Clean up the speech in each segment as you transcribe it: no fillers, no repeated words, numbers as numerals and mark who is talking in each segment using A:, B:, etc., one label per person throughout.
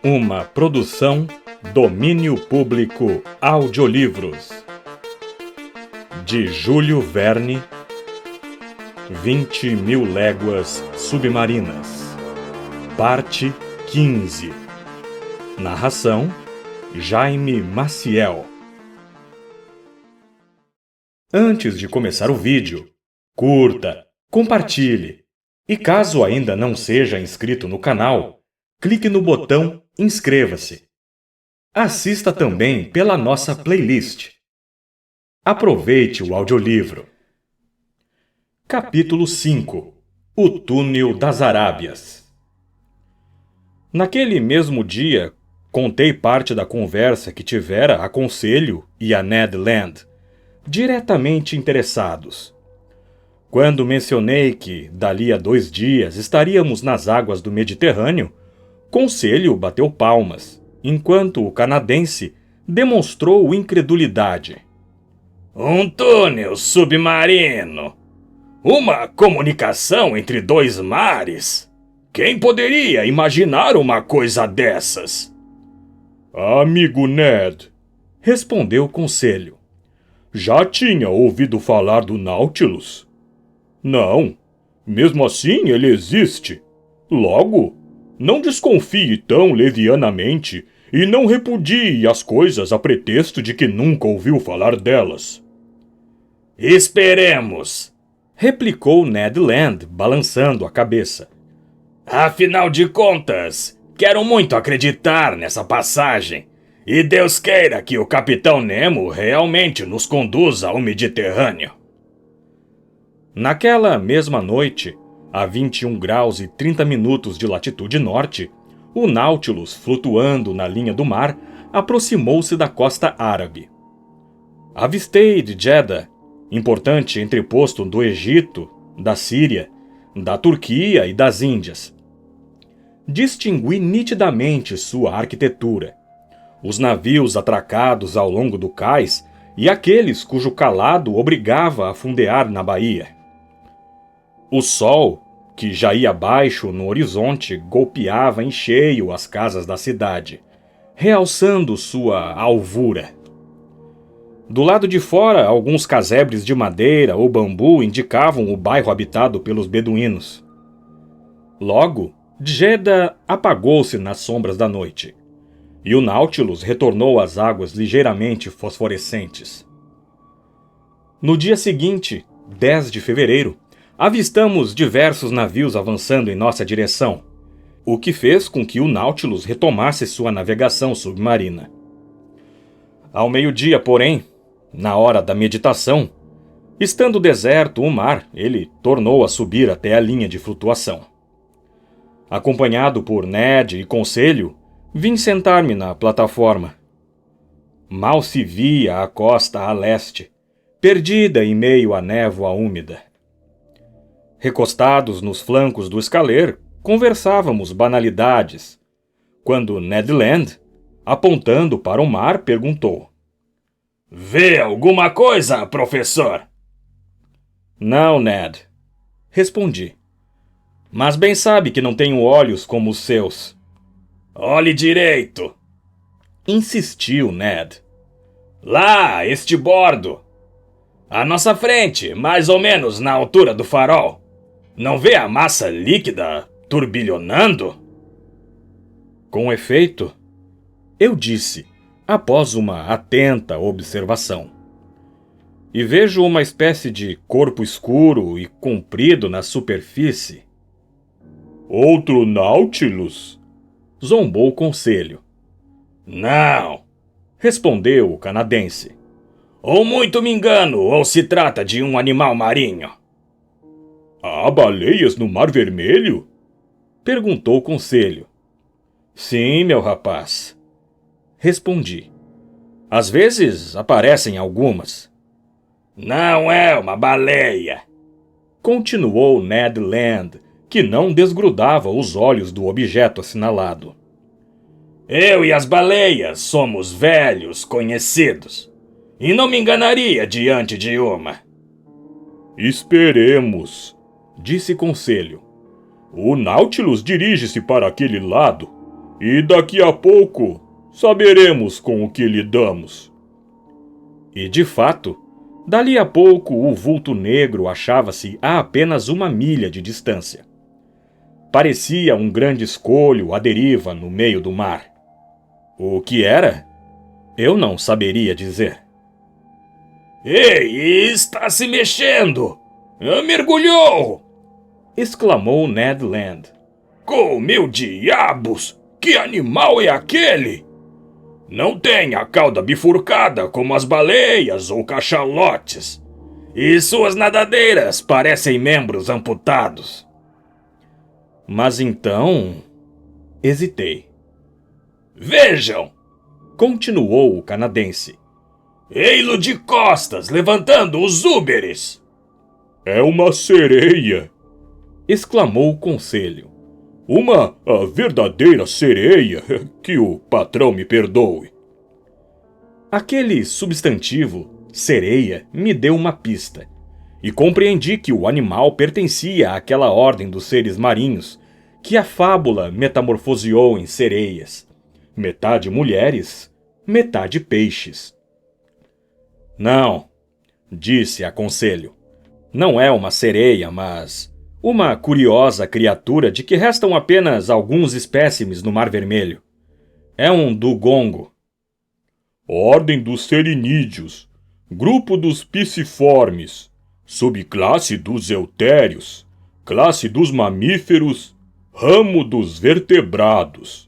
A: Uma produção Domínio Público Audiolivros de Júlio Verne. 20.000 Léguas Submarinas. Parte 15. Narração Jaime Maciel. Antes de começar o vídeo, curta, compartilhe e caso ainda não seja inscrito no canal, clique no botão Inscreva-se. Assista também pela nossa playlist. Aproveite o audiolivro. Capítulo 5. O Túnel das Arábias. Naquele mesmo dia, contei parte da conversa que tivera a Conselho e a Ned Land, diretamente interessados. Quando mencionei que, dali a 2 dias, estaríamos nas águas do Mediterrâneo, Conselho bateu palmas, enquanto o canadense demonstrou incredulidade.
B: Um túnel submarino? Uma comunicação entre 2 mares? Quem poderia imaginar uma coisa dessas?
C: Amigo Ned, respondeu o Conselho. Já tinha ouvido falar do Nautilus? Não, mesmo assim ele existe. Logo, não desconfie tão levianamente e não repudie as coisas a pretexto de que nunca ouviu falar delas.
B: Esperemos,
A: replicou Ned Land, balançando a cabeça.
B: Afinal de contas, quero muito acreditar nessa passagem, e Deus queira que o Capitão Nemo realmente nos conduza ao Mediterrâneo.
A: Naquela mesma noite, a 21 graus e 30 minutos de latitude norte, o Nautilus, flutuando na linha do mar, aproximou-se da costa árabe. Avistei de Jeddah, importante entreposto do Egito, da Síria, da Turquia e das Índias. Distingui nitidamente sua arquitetura, os navios atracados ao longo do cais e aqueles cujo calado obrigava a fundear na baía. O sol, que já ia baixo no horizonte, golpeava em cheio as casas da cidade, realçando sua alvura. Do lado de fora, alguns casebres de madeira ou bambu indicavam o bairro habitado pelos beduínos. Logo, Jeddah apagou-se nas sombras da noite, e o Nautilus retornou às águas ligeiramente fosforescentes. No dia seguinte, 10 de fevereiro, avistamos diversos navios avançando em nossa direção, o que fez com que o Nautilus retomasse sua navegação submarina. Ao meio-dia, porém, na hora da meditação, estando deserto o mar, ele tornou a subir até a linha de flutuação. Acompanhado por Ned e Conselho, vim sentar-me na plataforma. Mal se via a costa a leste, perdida em meio à névoa úmida. Recostados nos flancos do escaler, conversávamos banalidades, quando Ned Land, apontando para o mar, perguntou:
B: Vê alguma coisa, professor?
A: Não, Ned, respondi. Mas bem sabe que não tenho olhos como os seus.
B: Olhe direito,
A: insistiu Ned.
B: Lá, este bordo. À nossa frente, mais ou menos na altura do farol. Não vê a massa líquida turbilhonando?
A: Com efeito, eu disse, após uma atenta observação. E vejo uma espécie de corpo escuro e comprido na superfície.
C: Outro Nautilus?
A: Zombou o Conselho.
B: Não,
A: respondeu o canadense.
B: Ou muito me engano, ou se trata de um animal marinho.
C: Há baleias no Mar Vermelho?
A: Perguntou o Conselho. Sim, meu rapaz, respondi. Às vezes aparecem algumas.
B: Não é uma baleia,
A: continuou Ned Land, que não desgrudava os olhos do objeto assinalado.
B: Eu e as baleias somos velhos conhecidos, e não me enganaria diante de uma.
C: Esperemos,
A: disse Conselho.
C: O Nautilus dirige-se para aquele lado. E daqui a pouco saberemos com o que lidamos.
A: E de fato, dali a pouco o vulto negro achava-se a apenas 1 milha de distância. Parecia um grande escolho à deriva no meio do mar. O que era? Eu não saberia dizer.
B: Ei, está se mexendo! Mergulhou!
A: Exclamou Ned Land.
B: Com mil diabos! Que animal é aquele? Não tem a cauda bifurcada como as baleias ou cachalotes. E suas nadadeiras parecem membros amputados.
A: Mas então... Hesitei.
B: Vejam!
A: Continuou o canadense.
B: Ei-lo de costas, levantando os úberes!
C: É uma sereia!
A: Exclamou o conselho.
C: Uma verdadeira sereia, que o patrão me perdoe.
A: Aquele substantivo, sereia, me deu uma pista, e compreendi que o animal pertencia àquela ordem dos seres marinhos que a fábula metamorfoseou em sereias, metade mulheres, metade peixes. Não, disse a conselho, não é uma sereia, mas uma curiosa criatura de que restam apenas alguns espécimes no Mar Vermelho. É um dugongo.
C: Ordem dos serinídeos, grupo dos pisciformes, subclasse dos eutérios, classe dos mamíferos, ramo dos vertebrados.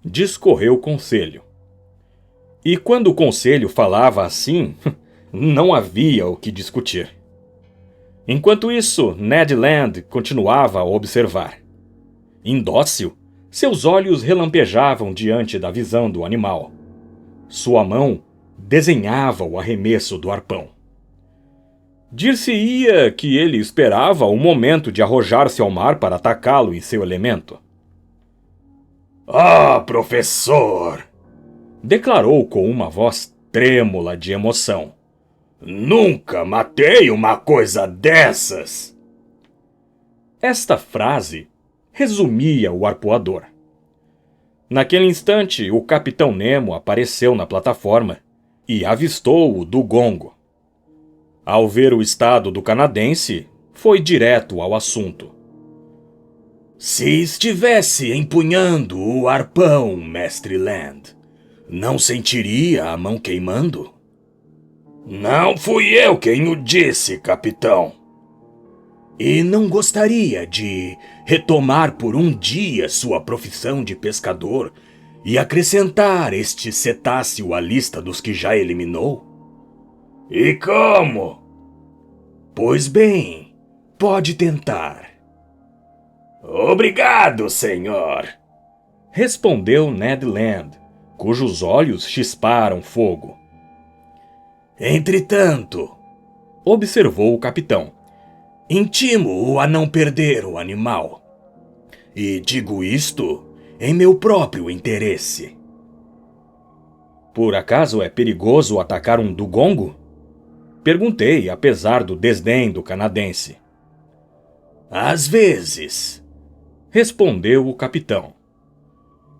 A: Discorreu o conselho. E quando o conselho falava assim, não havia o que discutir. Enquanto isso, Ned Land continuava a observar. Indócil, seus olhos relampejavam diante da visão do animal. Sua mão desenhava o arremesso do arpão. Dir-se-ia que ele esperava o momento de arrojar-se ao mar para atacá-lo em seu elemento.
B: Ah, professor!
A: Declarou com uma voz trêmula de emoção.
B: Nunca matei uma coisa dessas!
A: Esta frase resumia o arpoador. Naquele instante, o Capitão Nemo apareceu na plataforma e avistou o dugongo. Ao ver o estado do canadense, foi direto ao assunto.
B: Se estivesse empunhando o arpão, Mestre Land, não sentiria a mão queimando? Não fui eu quem o disse, capitão. E não gostaria de retomar por um dia sua profissão de pescador e acrescentar este cetáceo à lista dos que já eliminou? E como? Pois bem, pode tentar. Obrigado, senhor,
A: respondeu Ned Land, cujos olhos chisparam fogo.
B: Entretanto,
A: observou o capitão,
B: intimo-o a não perder o animal. E digo isto em meu próprio interesse.
A: Por acaso é perigoso atacar um dugongo? Perguntei, apesar do desdém do canadense.
B: Às vezes,
A: respondeu o capitão.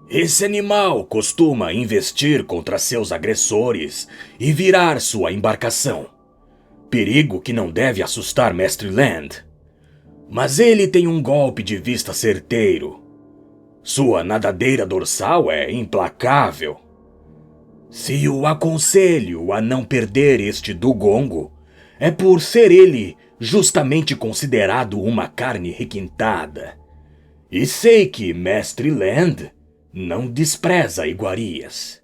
B: Esse animal costuma investir contra seus agressores e virar sua embarcação. Perigo que não deve assustar Mestre Land. Mas ele tem um golpe de vista certeiro. Sua nadadeira dorsal é implacável. Se o aconselho a não perder este dugongo, é por ser ele justamente considerado uma carne requintada. E sei que Mestre Land não despreza iguarias.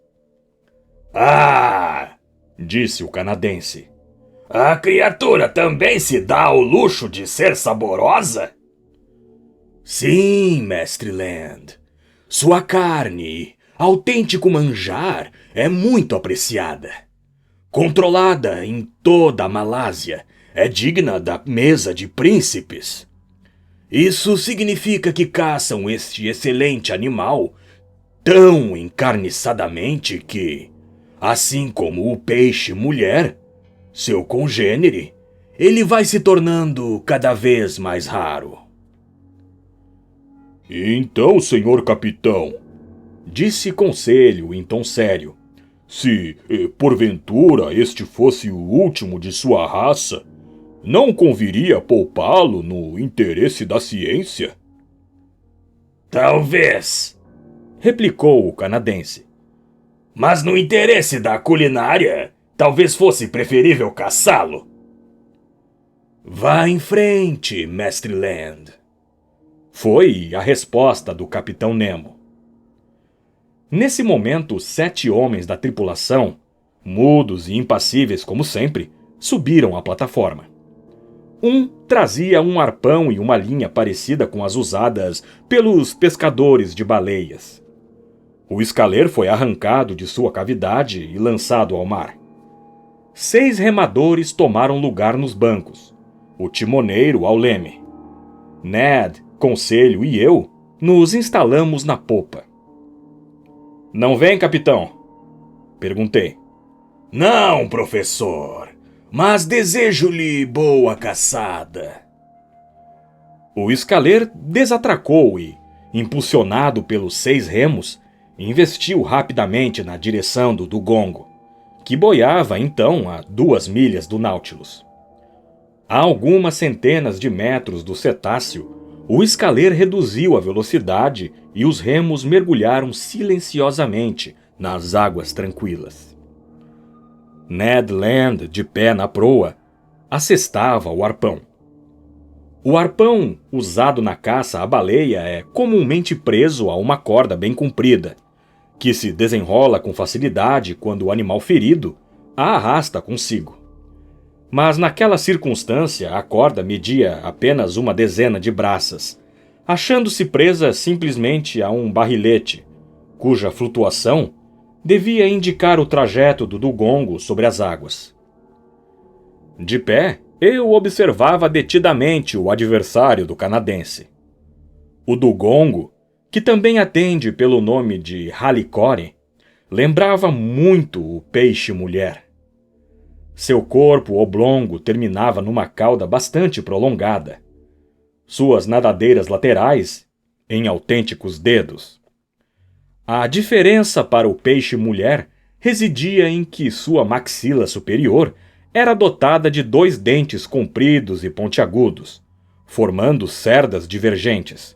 B: Ah!
A: Disse o canadense.
B: A criatura também se dá ao luxo de ser saborosa? Sim, Mestre Land. Sua carne, autêntico manjar, é muito apreciada. Controlada em toda a Malásia, é digna da mesa de príncipes. Isso significa que caçam este excelente animal tão encarniçadamente que, assim como o peixe-mulher, seu congênere, ele vai se tornando cada vez mais raro.
C: Então, senhor capitão, Disse Conselho em tom sério. Se, porventura, este fosse o último de sua raça, não conviria poupá-lo no interesse da ciência?
B: Talvez,
C: replicou o canadense.
B: mas no interesse da culinária, talvez fosse preferível caçá-lo. Vá em frente, Mestre Land.
C: Foi a resposta do Capitão Nemo. Nesse momento, 7 homens da tripulação, mudos e impassíveis como sempre, subiram à plataforma. Um trazia um arpão e uma linha parecida com as usadas pelos pescadores de baleias. O escaleiro foi arrancado de sua cavidade e lançado ao mar. 6 remadores tomaram lugar nos bancos, o timoneiro ao leme. Ned, Conselho e eu nos instalamos na popa. Não vem, capitão? Perguntei.
B: Não, professor, mas desejo-lhe boa caçada.
C: O escaleiro desatracou e, impulsionado pelos 6 remos, investiu rapidamente na direção do Dugongo, que boiava então a 2 milhas do Nautilus. A algumas centenas de metros do cetáceo, o escaleiro reduziu a velocidade e os remos mergulharam silenciosamente nas águas tranquilas. Ned Land, de pé na proa, assestava o arpão. O arpão, usado na caça à baleia, é comumente preso a uma corda bem comprida, que se desenrola com facilidade quando o animal ferido a arrasta consigo. Mas naquela circunstância a corda media apenas uma dezena de braças, achando-se presa simplesmente a um barrilete, cuja flutuação devia indicar o trajeto do Dugongo sobre as águas. De pé, eu observava detidamente o adversário do canadense. O Dugongo, que também atende pelo nome de Halicore, lembrava muito o peixe-mulher. Seu corpo oblongo terminava numa cauda bastante prolongada. Suas nadadeiras laterais, em autênticos dedos. A diferença para o peixe-mulher residia em que sua maxila superior era dotada de 2 dentes compridos e pontiagudos, formando cerdas divergentes.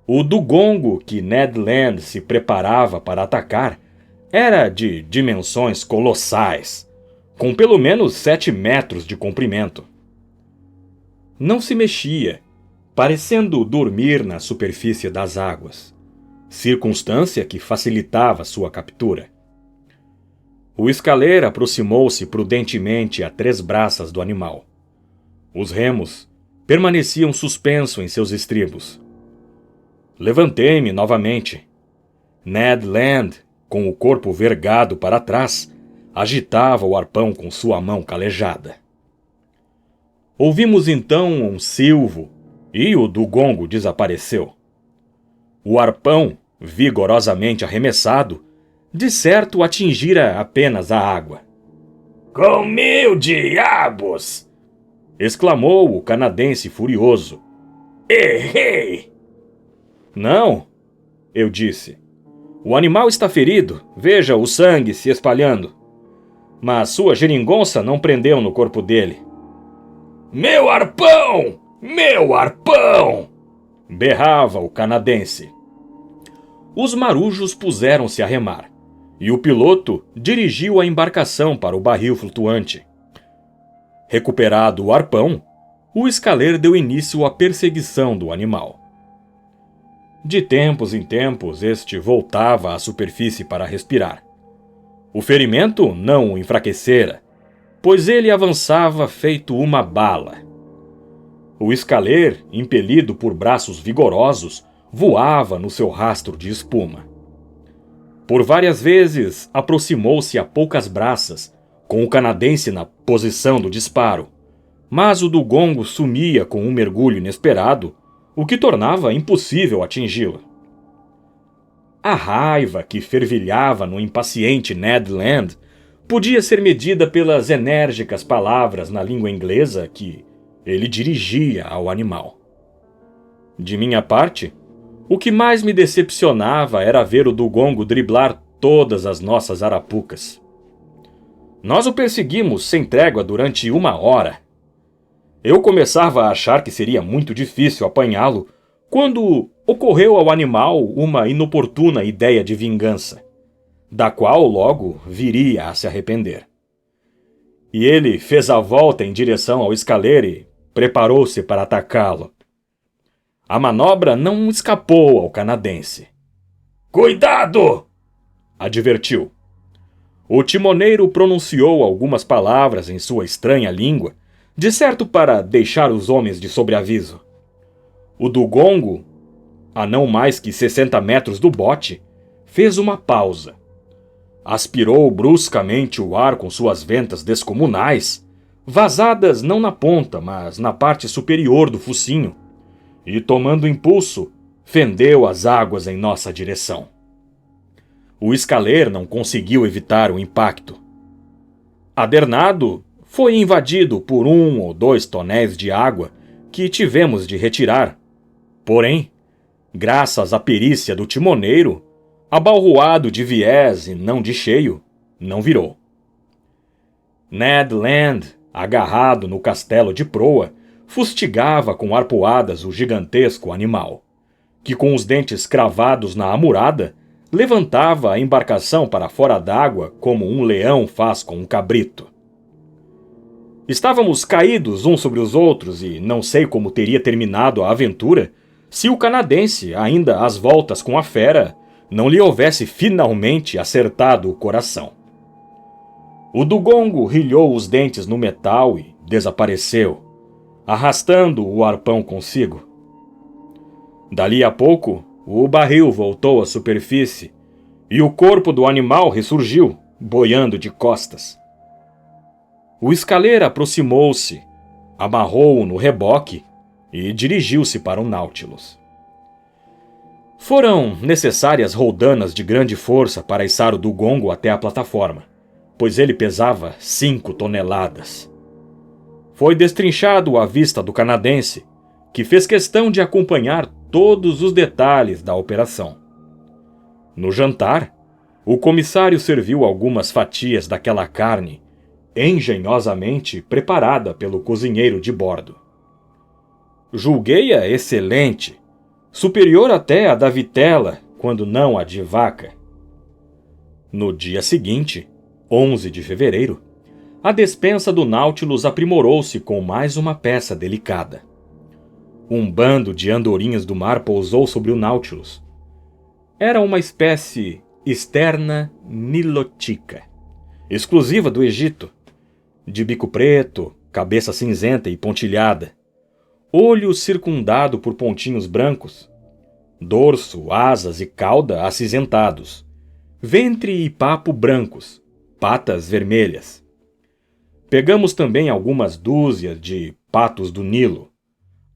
C: O Dugongo que Ned Land se preparava para atacar era de dimensões colossais, com pelo menos 7 metros de comprimento. Não se mexia, parecendo dormir na superfície das águas, circunstância que facilitava sua captura. O escaleiro aproximou-se prudentemente a 3 braças do animal. Os remos permaneciam suspensos em seus estribos. Levantei-me novamente. Ned Land, com o corpo vergado para trás, agitava o arpão com sua mão calejada. Ouvimos então um silvo e o Dugongo desapareceu. O arpão, vigorosamente arremessado, de certo atingira apenas a água.
B: Com 1000 diabos!
C: Exclamou o canadense furioso.
B: Errei!
C: Não, eu disse. O animal está ferido, veja o sangue se espalhando. Mas sua geringonça não prendeu no corpo dele.
B: Meu arpão! Meu arpão!
C: Berrava o canadense. Os marujos puseram-se a remar, e o piloto dirigiu a embarcação para o barril flutuante. Recuperado o arpão, o escaleiro deu início à perseguição do animal. De tempos em tempos, este voltava à superfície para respirar. O ferimento não o enfraquecera, pois ele avançava feito uma bala. O escaleiro, impelido por braços vigorosos, voava no seu rastro de espuma. Por várias vezes, aproximou-se a poucas braças, com o canadense na posição do disparo, mas o Dugongo sumia com um mergulho inesperado, o que tornava impossível atingi-lo. A raiva que fervilhava no impaciente Ned Land podia ser medida pelas enérgicas palavras na língua inglesa que ele dirigia ao animal. De minha parte,
A: O que mais me decepcionava era ver o Dugongo driblar todas as nossas arapucas. Nós o perseguimos sem trégua durante 1 hora. Eu começava a achar que seria muito difícil apanhá-lo quando ocorreu ao animal uma inoportuna ideia de vingança, da qual logo viria a se arrepender. E ele fez a volta em direção ao escaleiro e preparou-se para atacá-lo. A manobra não escapou ao canadense.
B: Cuidado!
A: Advertiu. O timoneiro pronunciou algumas palavras em sua estranha língua, de certo para deixar os homens de sobreaviso. O Dugongo, a não mais que 60 metros do bote, fez uma pausa. Aspirou bruscamente o ar com suas ventas descomunais, vazadas não na ponta, mas na parte superior do focinho, e, tomando impulso, fendeu as águas em nossa direção. O escaleiro não conseguiu evitar o impacto. Adernado, foi invadido por 1 ou 2 tonéis de água que tivemos de retirar. Porém, graças à perícia do timoneiro, abalroado de viés e não de cheio, não virou. Ned Land, agarrado no castelo de proa, fustigava com arpoadas o gigantesco animal, que com os dentes cravados na amurada, levantava a embarcação para fora d'água como um leão faz com um cabrito. Estávamos caídos uns sobre os outros e não sei como teria terminado a aventura se o canadense, ainda às voltas com a fera, não lhe houvesse finalmente acertado o coração. O Dugongo rilhou os dentes no metal e desapareceu, arrastando o arpão consigo. Dali a pouco, o barril voltou à superfície e o corpo do animal ressurgiu, boiando de costas. O escaleiro aproximou-se, amarrou-o no reboque e dirigiu-se para o Nautilus. Foram necessárias roldanas de grande força para içar o Dugongo até a plataforma, pois ele pesava 5 toneladas. Foi destrinchado à vista do canadense, que fez questão de acompanhar todos os detalhes da operação. No jantar, o comissário serviu algumas fatias daquela carne, engenhosamente preparada pelo cozinheiro de bordo. Julguei-a excelente, superior até à da vitela, quando não à de vaca. No dia seguinte, 11 de fevereiro, a despensa do Nautilus aprimorou-se com mais uma peça delicada. Um bando de andorinhas do mar pousou sobre o Nautilus. Era uma espécie externa nilotica, exclusiva do Egito, de bico preto, cabeça cinzenta e pontilhada, olho circundado por pontinhos brancos, dorso, asas e cauda acinzentados, ventre e papo brancos, patas vermelhas. Pegamos também algumas dúzias de patos do Nilo,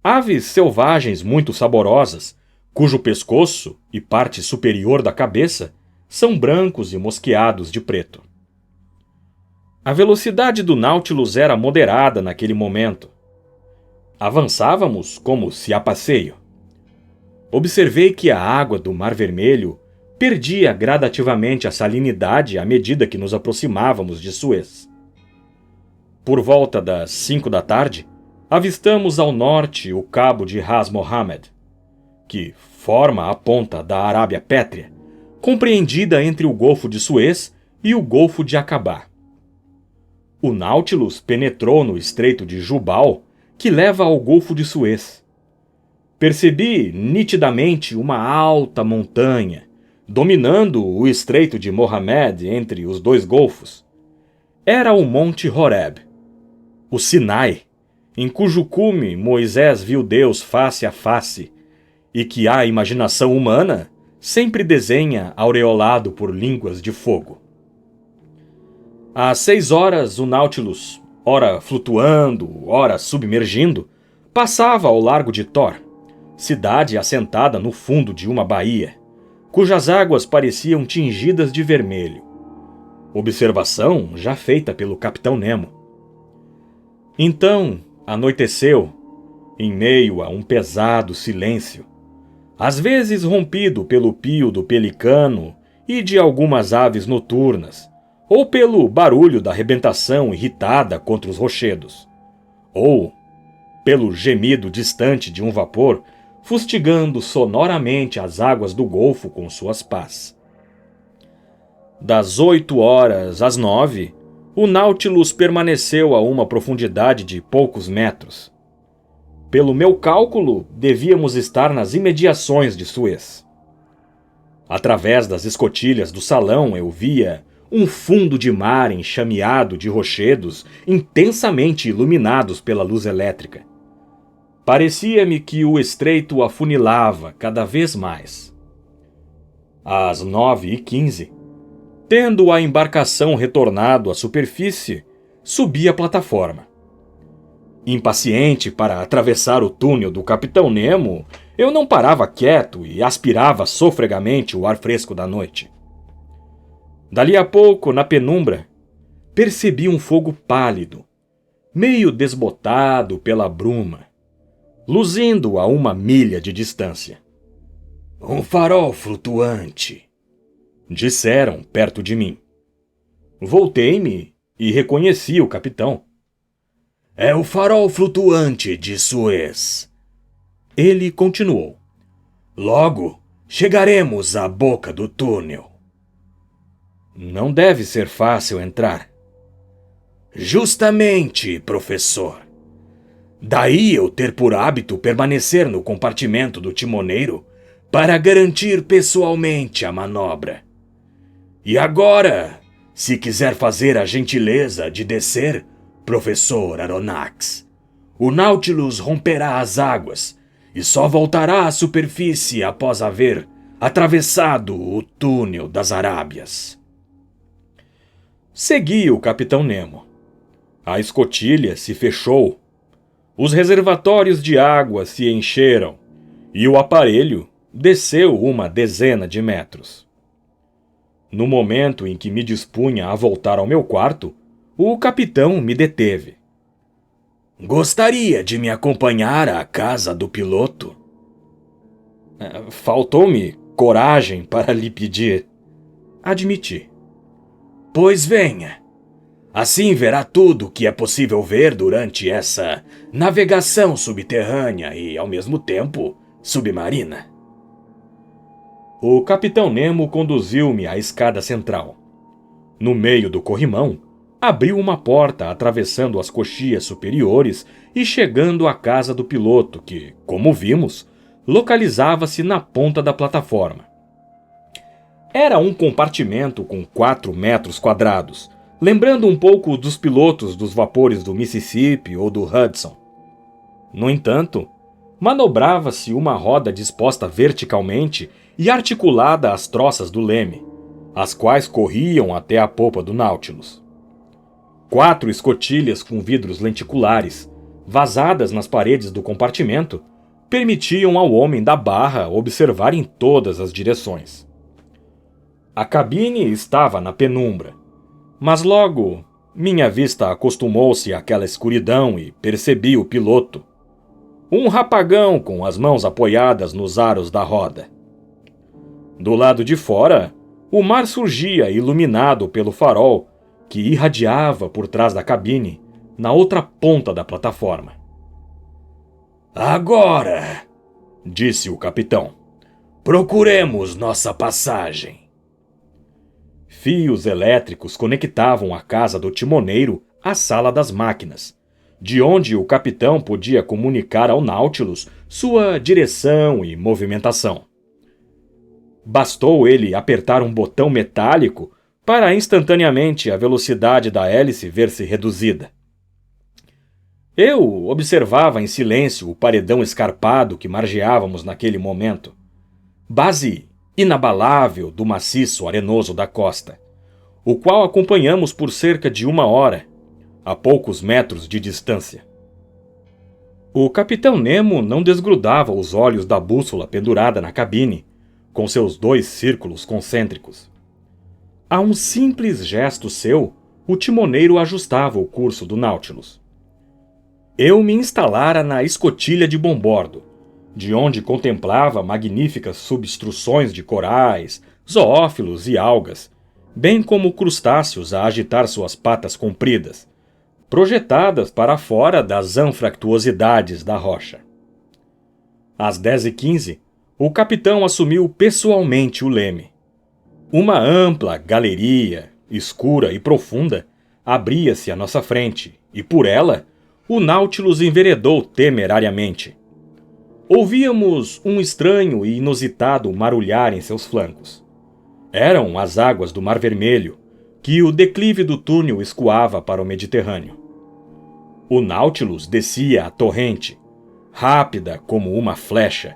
A: aves selvagens muito saborosas, cujo pescoço e parte superior da cabeça são brancos e mosqueados de preto. A velocidade do Nautilus era moderada naquele momento. Avançávamos como se a passeio. Observei que a água do Mar Vermelho perdia gradativamente a salinidade à medida que nos aproximávamos de Suez. Por volta das 5 da tarde, avistamos ao norte o cabo de Ras Mohammed, que forma a ponta da Arábia Pétrea, compreendida entre o Golfo de Suez e o Golfo de Aqaba. O Nautilus penetrou no Estreito de Jubal, que leva ao Golfo de Suez. Percebi nitidamente uma alta montanha, dominando o Estreito de Mohammed entre os 2 golfos. Era o Monte Horeb, o Sinai, em cujo cume Moisés viu Deus face a face, e que a imaginação humana sempre desenha aureolado por línguas de fogo. Às 6 horas, o Nautilus, ora flutuando, ora submergindo, passava ao largo de Tor, cidade assentada no fundo de uma baía, cujas águas pareciam tingidas de vermelho. Observação já feita pelo Capitão Nemo. Então, anoiteceu, em meio a um pesado silêncio. às vezes rompido pelo pio do pelicano e de algumas aves noturnas, ou pelo barulho da arrebentação irritada contra os rochedos, ou pelo gemido distante de um vapor fustigando sonoramente as águas do Golfo com suas pás. Das 8 horas às 9, o Nautilus permaneceu a uma profundidade de poucos metros. Pelo meu cálculo, devíamos estar nas imediações de Suez. Através das escotilhas do salão eu via um fundo de mar enxameado de rochedos intensamente iluminados pela luz elétrica. Parecia-me que o estreito afunilava cada vez mais. Às 9h15, tendo a embarcação retornado à superfície, subi a plataforma. Impaciente para atravessar o túnel do Capitão Nemo, eu não parava quieto e aspirava sofregamente o ar fresco da noite. Dali a pouco, na penumbra, percebi um fogo pálido, meio desbotado pela bruma, luzindo a 1 milha de distância.
B: Um farol flutuante,
A: disseram perto de mim. Voltei-me e reconheci o capitão.
B: É o farol flutuante de Suez.
A: Ele continuou.
B: Logo chegaremos à boca do túnel.
A: Não deve ser fácil entrar.
B: Justamente, professor. Daí eu ter por hábito permanecer no compartimento do timoneiro para garantir pessoalmente a manobra. E agora, se quiser fazer a gentileza de descer, professor Aronnax, o Nautilus romperá as águas e só voltará à superfície após haver atravessado o túnel das Arábias.
A: Segui o Capitão Nemo. A escotilha se fechou, os reservatórios de água se encheram e o aparelho desceu 10 de metros. No momento em que me dispunha a voltar ao meu quarto, o capitão me deteve.
B: Gostaria de me acompanhar à casa do piloto?
A: Faltou-me coragem para lhe pedir. Admiti.
B: Pois venha. Assim verá tudo o que é possível ver durante essa navegação subterrânea e, ao mesmo tempo, submarina.
A: O Capitão Nemo conduziu-me à escada central. No meio do corrimão, abriu uma porta atravessando as coxias superiores e chegando à casa do piloto que, como vimos, localizava-se na ponta da plataforma. Era um compartimento com 4 metros quadrados, lembrando um pouco dos pilotos dos vapores do Mississippi ou do Hudson. No entanto, manobrava-se uma roda disposta verticalmente e articulada às troças do leme, as quais corriam até a popa do Nautilus. 4 escotilhas com vidros lenticulares, vazadas nas paredes do compartimento, permitiam ao homem da barra observar em todas as direções. A cabine estava na penumbra, mas logo minha vista acostumou-se àquela escuridão e percebi o piloto. Um rapagão com as mãos apoiadas nos aros da roda. Do lado de fora, o mar surgia iluminado pelo farol que irradiava por trás da cabine, na outra ponta da plataforma.
B: Agora, disse o capitão, procuremos nossa passagem.
A: Fios elétricos conectavam a casa do timoneiro à sala das máquinas, de onde o capitão podia comunicar ao Nautilus sua direção e movimentação. Bastou ele apertar um botão metálico para instantaneamente a velocidade da hélice ver-se reduzida. Eu observava em silêncio o paredão escarpado que margeávamos naquele momento, base inabalável do maciço arenoso da costa, o qual acompanhamos por cerca de 1 hora, a poucos metros de distância. O Capitão Nemo não desgrudava os olhos da bússola pendurada na cabine, com seus 2 círculos concêntricos. A um simples gesto seu, o timoneiro ajustava o curso do Nautilus. Eu me instalara na escotilha de bombordo, de onde contemplava magníficas substruções de corais, zoófilos e algas, bem como crustáceos a agitar suas patas compridas, projetadas para fora das anfractuosidades da rocha. Às 10h15, o capitão assumiu pessoalmente o leme. Uma ampla galeria, escura e profunda, abria-se à nossa frente, e por ela, o Nautilus enveredou temerariamente. Ouvíamos um estranho e inusitado marulhar em seus flancos. Eram as águas do Mar Vermelho, que o declive do túnel escoava para o Mediterrâneo. O Nautilus descia a torrente, rápida como uma flecha,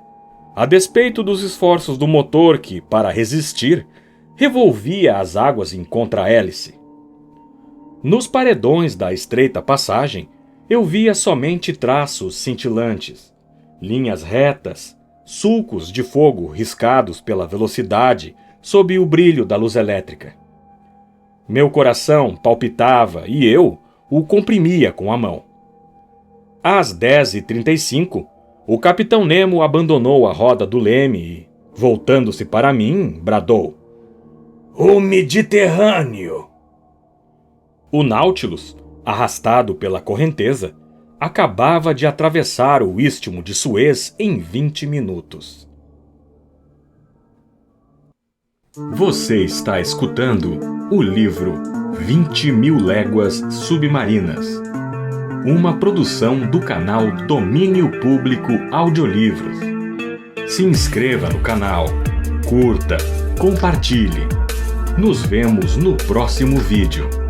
A: a despeito dos esforços do motor que, para resistir, revolvia as águas em contra-hélice. Nos paredões da estreita passagem, eu via somente traços cintilantes, linhas retas, sulcos de fogo riscados pela velocidade sob o brilho da luz elétrica. Meu coração palpitava e eu o comprimia com a mão. Às 10h35, o capitão Nemo abandonou a roda do leme e, voltando-se para mim, bradou:
B: "O Mediterrâneo!"
A: O Nautilus, arrastado pela correnteza, acabava de atravessar o Istmo de Suez em 20 minutos. Você está escutando o livro 20.000 Léguas Submarinas, uma produção do canal Domínio Público Audiolivros. Se inscreva no canal, curta, compartilhe. Nos vemos no próximo vídeo.